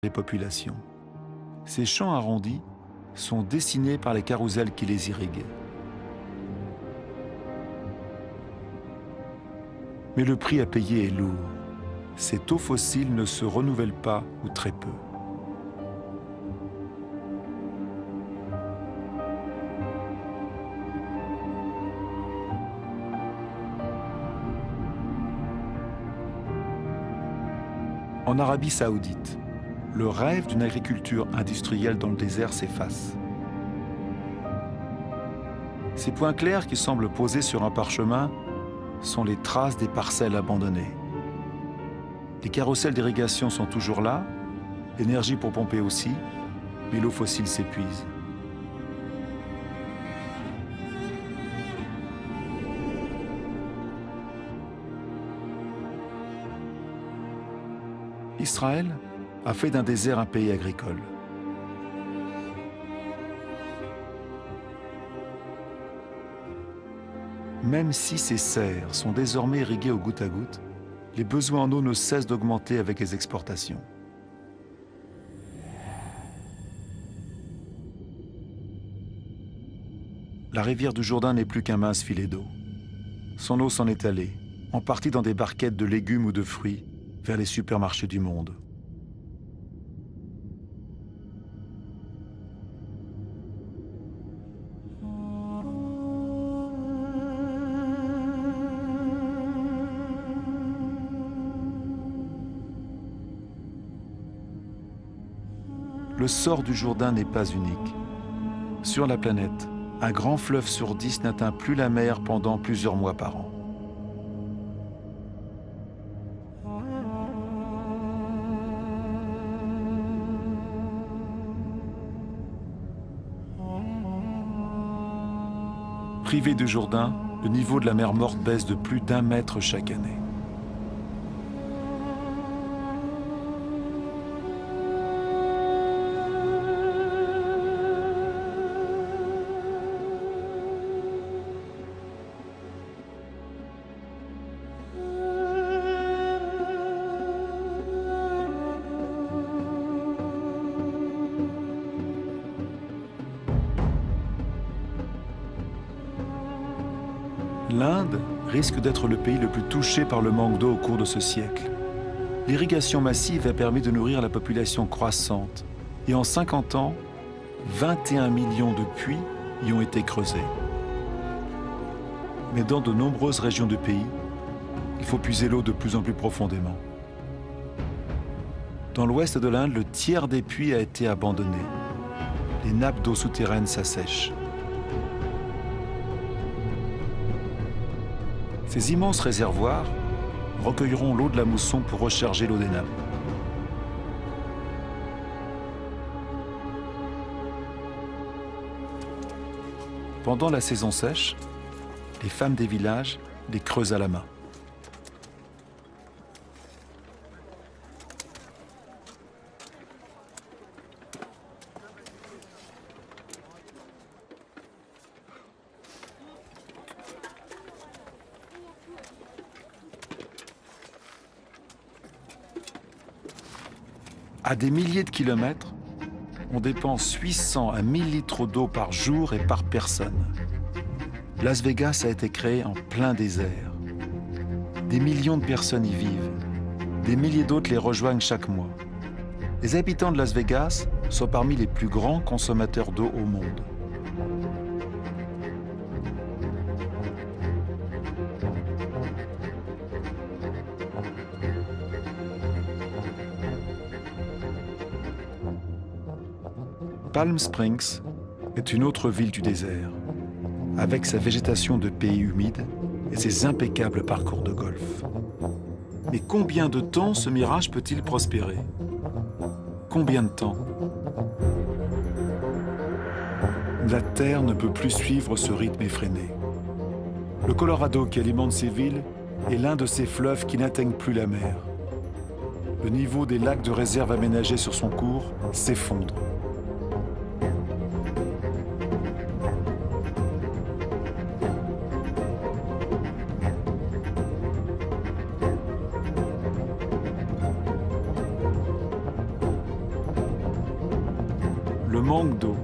les populations. Ces champs arrondis sont dessinés par les carrousels qui les irriguent. Mais le prix à payer est lourd. Ces eaux fossiles ne se renouvellent pas ou très peu. En Arabie saoudite, le rêve d'une agriculture industrielle dans le désert s'efface. Ces points clairs qui semblent posés sur un parchemin sont les traces des parcelles abandonnées. Les carrousels d'irrigation sont toujours là, l'énergie pour pomper aussi, mais l'eau fossile s'épuise. Israël a fait d'un désert un pays agricole. Même si ces serres sont désormais irriguées au goutte à goutte, les besoins en eau ne cessent d'augmenter avec les exportations. La rivière du Jourdain n'est plus qu'un mince filet d'eau. Son eau s'en est allée, en partie dans des barquettes de légumes ou de fruits, vers les supermarchés du monde. Le sort du Jourdain n'est pas unique. Sur la planète, un grand fleuve sur 10 n'atteint plus la mer pendant plusieurs mois par an. Privé du Jourdain, le niveau de la mer Morte baisse de plus d'1 mètre chaque année. L'Inde risque d'être le pays le plus touché par le manque d'eau au cours de ce siècle. L'irrigation massive a permis de nourrir la population croissante et en 50 ans, 21 millions de puits y ont été creusés. Mais dans de nombreuses régions du pays, il faut puiser l'eau de plus en plus profondément. Dans l'ouest de l'Inde, le tiers des puits a été abandonné. Les nappes d'eau souterraines s'assèchent. Ces immenses réservoirs recueilleront l'eau de la mousson pour recharger l'eau des nappes. Pendant la saison sèche, les femmes des villages les creusent à la main. À des milliers de kilomètres, on dépense 800 à 1000 litres d'eau par jour et par personne. Las Vegas a été créé en plein désert. Des millions de personnes y vivent. Des milliers d'autres les rejoignent chaque mois. Les habitants de Las Vegas sont parmi les plus grands consommateurs d'eau au monde. Palm Springs est une autre ville du désert, avec sa végétation de pays humides et ses impeccables parcours de golf. Mais combien de temps ce mirage peut-il prospérer? Combien de temps? La Terre ne peut plus suivre ce rythme effréné. Le Colorado qui alimente ces villes est l'un de ces fleuves qui n'atteignent plus la mer. Le niveau des lacs de réserve aménagés sur son cours s'effondre. le manque d'eau